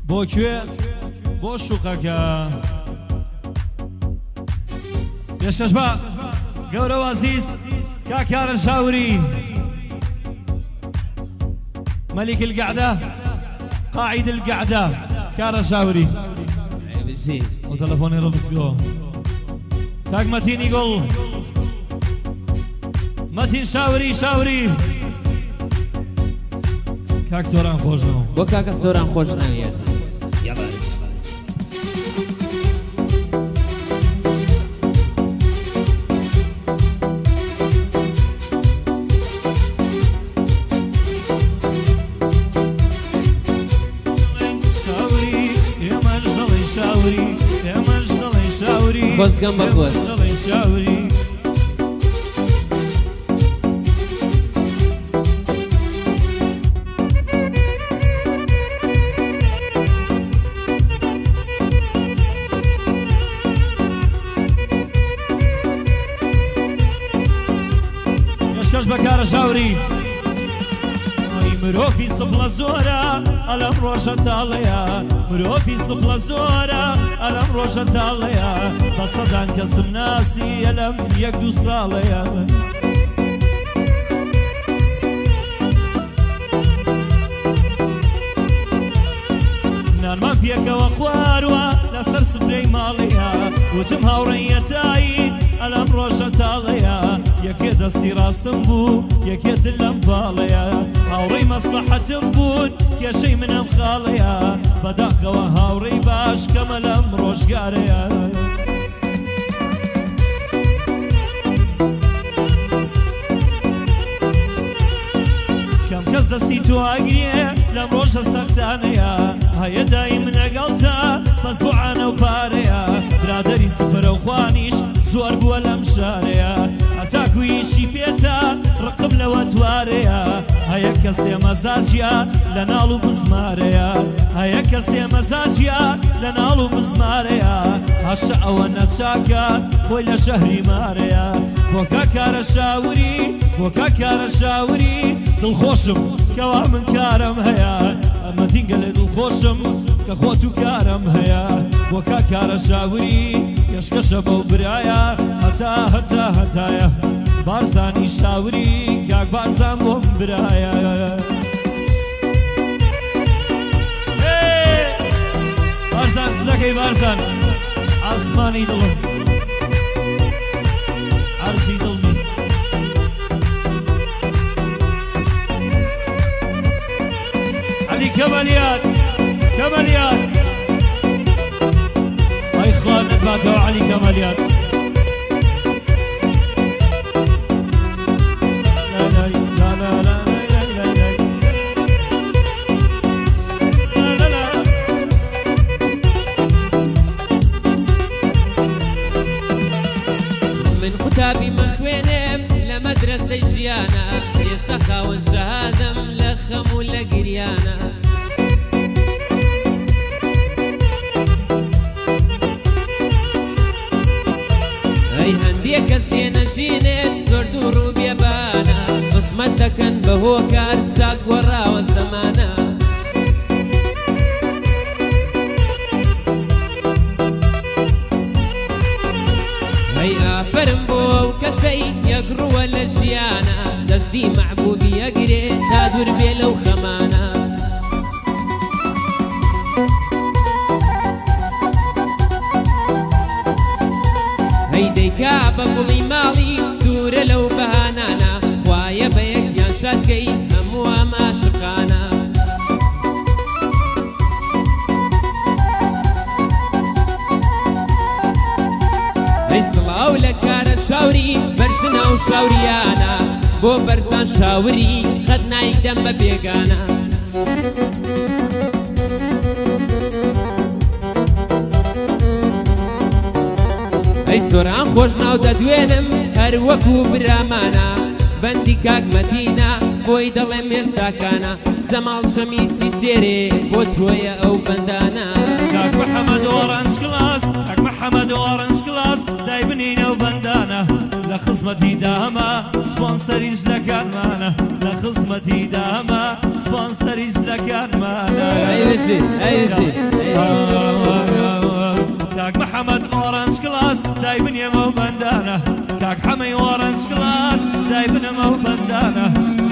بۆ کوێ بۆ شوقەکە پێشکەش بە گەورە و عەزیز کاکارە شاوری ملك القعدة قاعد القعدة كارا شاوري وتلفوني ربسكو كاك متين يقول متين شاوري شاوري كاك سوران خوشنا وكاك سوران خوشنا يا يلا خذ جنبك خذ يشكش بكار شاوري مروفي صبلا زورا ألم روشة عليا مروفي صبلا زورا ألم روشة عليا بصدان قسم ناسي ألم يقدو صاليا نار ما فيك وخواروا لسر سفري ماليا وتم هاوريتاين ألم روشة عليا يكي دستي راسم بو يكي دلم باليا هاوري مصلحة بون يا شي من امخاليا بداخوا هاوري باش كملم روشقاريا كم كس دستي تو اقريه لم روشة سختانيا هيا دايم نقلتا بس بوعانا وباريا برادري سفر وخوانيش زور بووە لەم شارەیە هەتا گویشی پێتا ڕقم لەوە توارەیە هەیە کەسێ مەزاجیا لە ناڵ و بزمارەیە هەیە کەسێ مەزاجیا لە ناڵ و بزمارەیە هەشە ئەوە نەچاکە خۆی لە شەهری مارەیە بۆ کاکارە شاوری بۆ کاکارە شاوری دڵخۆشم کەوا من کارم هەیە ئەمە دیگە لێ دڵخۆشم کە خۆت و کارم هەیە بۆ کاکارە شاوری کەشکەشە بەو برایە هەتا هەتا هەتایە بارزانی شاوری کاک بارزان بۆم برایە بارزان سزەکەی بارزان ئاسمانی دڵم عەرزی دڵمی عەلی کەمەلیات کەمەلیات أي خان باكو علي كماليات لا لا لا لا لا لا لا لا من كتابي مخوينم لمدرسة جيانا يسخا ونشهادم لخم ولا قريانا كثينا جينت زردور وبيبانا قسمتكن بهو كارت ساق ورا والزمانة هيا فرنبو كثي يقروا الجيانا دزي معبوبي يقري تادور بيلو خمانا كابا بڵی ماڵی دوورە لەو بەهانانە خوایە بە یەکیان شادکەی هەموو ئەم عاشقانە ئەی سڵاو لە کارە شاوری بەرزنە و شاوریانە بۆ بەرزان شاوری خەت نایدەم بە بێگانە سۆران خۆش ناو دەدوێنم هەر وەکو برامانە بەندی کاک مەتینە بۆی دەڵێم ئێستاکانە جەماڵ شەمیسی سێرێ بۆ تۆیە ئەو بەندانە کاک محەممەد ئۆڕەنج کلاس کاک محەممەد ئۆڕەنج کلاس دای بنینە و بەندانە لە خزمەتی داهەمە سپۆنسەریش لەکانمانە لە خزمەتی داهەمە سپۆنسەریش لەکانمانە کاک محەممەد ئۆڕەنج کلاس دای بنێمە و بەندانە کاک حەمەی ئۆڕەنج کلاس دای بنەمە و بەندانە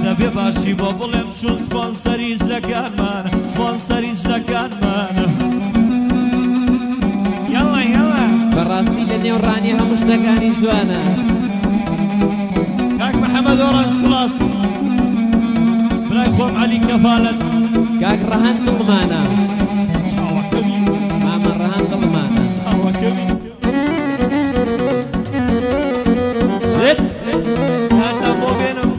دەبێ باشی بۆ بڵێم چون سپۆنسەریش لەکانمانە سپۆنسەریش لەکانمانە یاڵە یاڵە بەڕاستی لە نێوڕانی هەموو شتەکانی جوانە کاک محەممەد ئۆڕەنج کلاس برای خۆم عەلی کەفالەت کاک ڕەهان دڵمانە مامە ڕەهان دڵمانە هاتا بۆ بێنم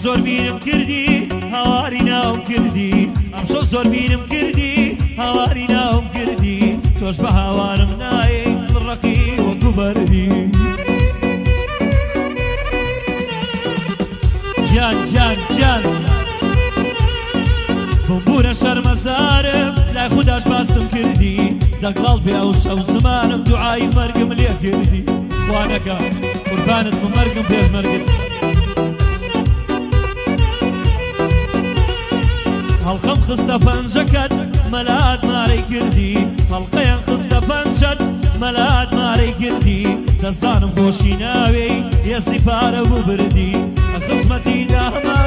زۆر بینم کردی هاواری ناوم کردی ئەمشەو زۆر بینم کردی هاواری ناوم کردی تۆش بە هاوارم نایەی دڵڕەقی وەکو بەردی گیان گیان گیان بمبورە شەرمەزارم لای خوداش باسم کردی دەگڵاڵ بێ ئەو شەو زمانم دوعای مەرگم لێ کردی خوانەکە قوربانت بە مەرگم پێش مەرگت هەڵخەم خستە پەنجەکەت مەلات مارەی کردی هەڵقەیان خستە پەنجەت مەلات مارەی کردی دەزانم خۆشی ناوێی هێزی پارە بوو بردی لە خزمەتی داهەمە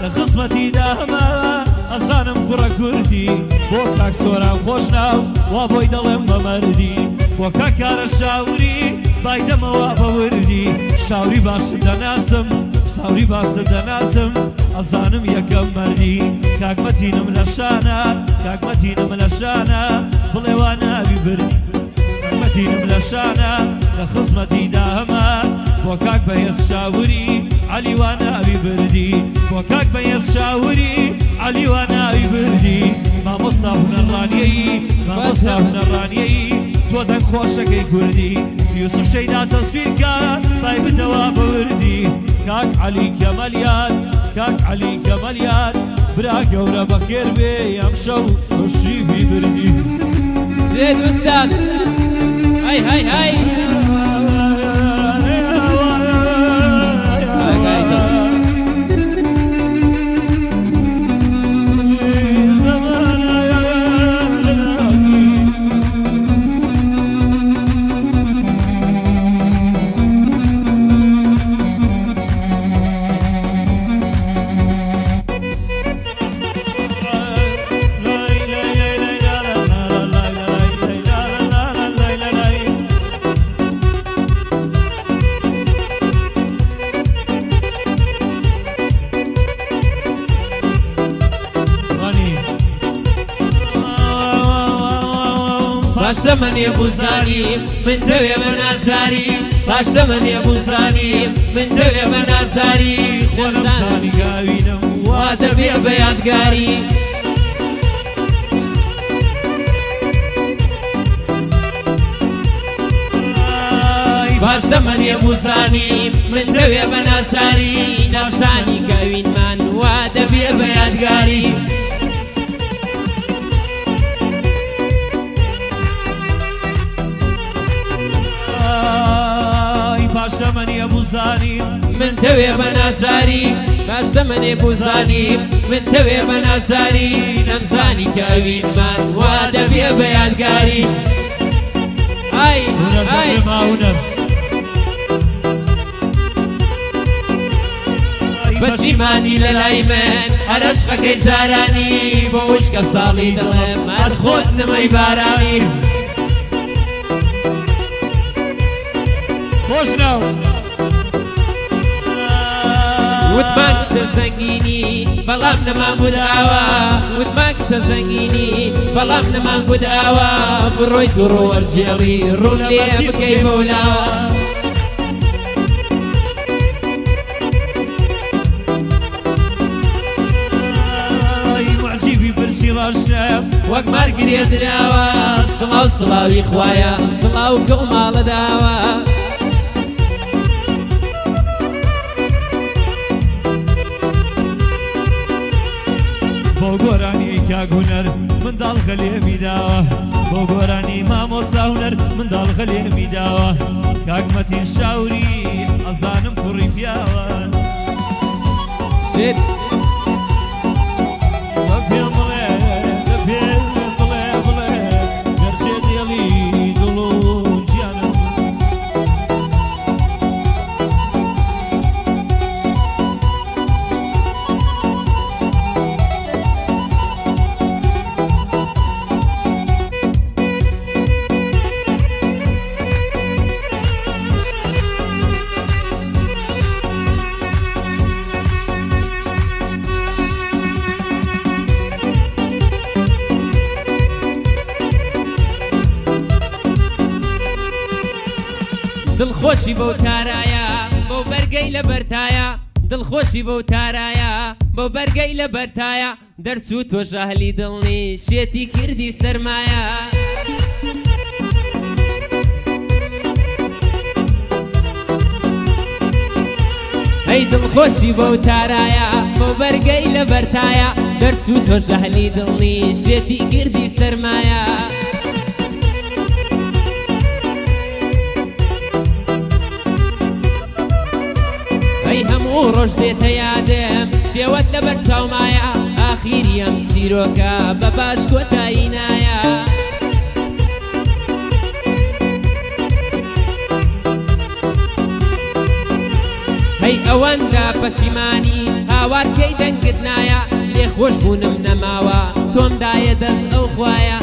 لە خزمەتی داهەمە ئەزانم کوڕە کوردی بۆ کاک سۆران خۆش ناو وا بۆی دەڵێم بە مەردی بۆ کاک کارە شاوری بایدەمەوە بە وردی شاوری باشتر دەناسم ساوری باشتر دەناسم ئەزانم یەکەم مەردی کاکمەتینم لە شانە کاکمەتینم لە شانە بڵێ وا ناوی بردی کاکمەتینم لە شانە لە خزمەتی داهەمە بۆ کاک بەهێز شاوری عەلی وا ناوی بردی بۆ کاک بەهێز شاوری عەلی وا ناوی بردی مامۆستا هونەڕانیەیی مامۆستا هونەڕانیەیی تۆ دەنگ خۆشەکەی کوردی یوسف شەیدا تەسویرکە بای بدەوە بە وردی کاک عەلی کەمەلیات کاک عەلی کەمەلیات برا گەورە بەخێر بێ ئەمشەو تەشریفی بردی زێد وردان هەی هەی هەی پاشتە منێ بوزانیم من تەوێ بە ناچاری پاشتە منێ بوزانیم من تەوێ بە ناچاری خۆرزانی گاوینم وا دەبێ بە یادگاری پاشتە منێ بوزانیم من تەوێ بە ناچاری ناوشانی گاوینمان وا دەبێ بە یادگاری پاشتە منێ بوزانیم من تەوێ بە ناچاری پاشتە منێ بوزانیم من تەوێ بە ناچاری نەمزانی کاوینمان وا دەبێ بە یادگاری ئای ئای بەشیمانی لە لای من هەر عەشقەکەی جارانی بۆ وشکە ساڵی دڵێم هەر خۆت نمەی بارانی خۆش ناو وتمان کچە زەنگینی بەڵام نەمان گوداوە وتمان کچە زەنگینی بەڵام نەمان گوداوە بڕۆی تووڕۆ وەرجێڕی ڕوون لێ بکەی بەولاوە باشە وەک مارگرێ دراوە سڵاو سڵاوی خوایە سڵاو کەو ماڵە داوە بۆ گۆرانی کاک هونەر منداڵ خەلێمی داوە بۆ گۆرانی مامۆستا هونەر منداڵ خەلێمی داوە کاک مەتین شاوری ئەزانم کوڕی پیاوە دڵخۆشی بەو تارایە بەو بەرگەی لە بەرتایە دڵخۆشی بەو تارایە بەو بەرگەی لە بەرتایە دەرچوو تۆ ژاهلی دڵنی شێتی کردی سەرمایە ئەی دڵخۆشی بەو تارایە بەو بەرگەی لە بەرتایە دەرچوو تۆ ژاهلی دڵنی شێتی کردی سەرمایە هەموو ڕۆژ دێتە یادم شێوەت لەبەر چاومایە ئاخیری ئەم چیرۆکە بە باش کۆتایی نایە هەی ئەوەندە پەشیمانی هاوات کەی دەنگت نایە لێ خۆش بوونم نەماوە تۆم دایە دەست ئەو خوایە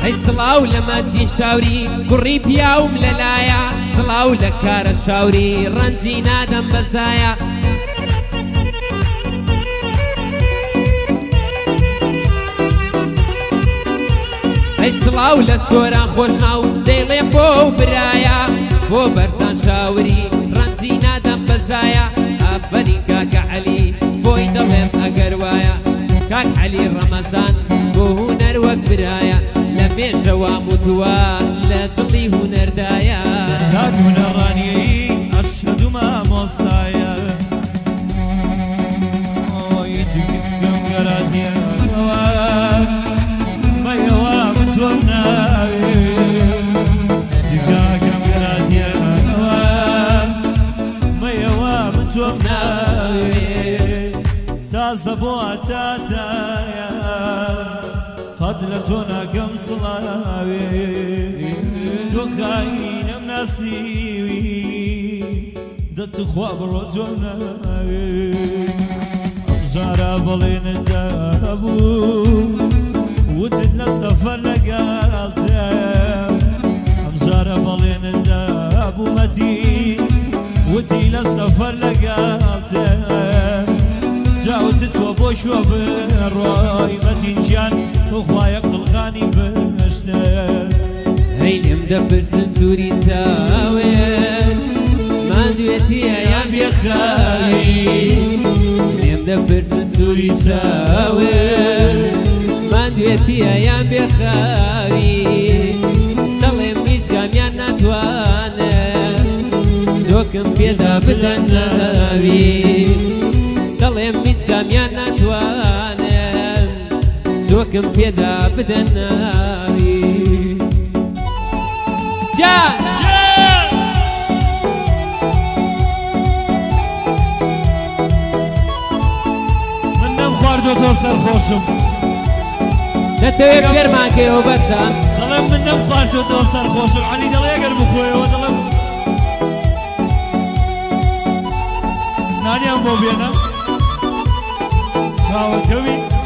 هەی سڵاو لە مەتین شاوری کوڕی پیاوم لەلایە سڵاو لە کارە شاوری ڕەنجی نادەم بەزایە هەی سڵاو لە سۆران خۆشناو دەیڵێ بۆ برایە بۆ بەرزان شاوری ڕەنجی نادەم بەزایە ئافەرین کاکە عەلی بۆی دەڵێم ئەگەر وایە کاک عەلی ڕەمەزان بۆ هونەر وەک برایە لەمێژەوە موتووە لە دڵی هونەردایە کاک هونەڕانیەی ئەشهەدو مامۆستایە ئۆی تکم گەراتیەوە مەیەوە من تۆم ناوێ تکاکەم گەراتیەوە مەیەوە من تۆم ناوێ تازە بۆ ئاتاتایە فەدلە تۆ ناکەم سڵاوێ تۆ خاینەم ناسیوی دەتخوا بڕۆ تۆم ناوێ ئەمژارە بەڵێنت دابوو وتت لە سەفەر لەگەڵتم ئەمژارە بەڵێنت دابوو مەتین وتی لە سەفەر لەگەڵتم جاوتت تۆ بۆ شوە بڕۆی مەتین گیان خوایە قڵغانی بەشتە هەی لێم دەپرسن سووری چاوێن مادوێتیە یان بێخاوی لێم دەپرسن سووری چاوێن مادوێتیە یان بێخاوی دەڵێم هیچ کامیان ناتوانە زۆکم پێدا بدەن ناوی دەڵێم هیچ کامیان ناتوانە زۆکم پێدا بدەن ناوی جان من نەم خواردۆ تۆ سەرخۆشم دەتەوێت فێرمانکەیەوە بەرزان دەڵێم من نەم خواردۆ تۆ سەرخۆشم عەلی دەڵێ ئەگەر بخۆیەوە دەڵێم نانیان بۆ بێنە چاوەکەوی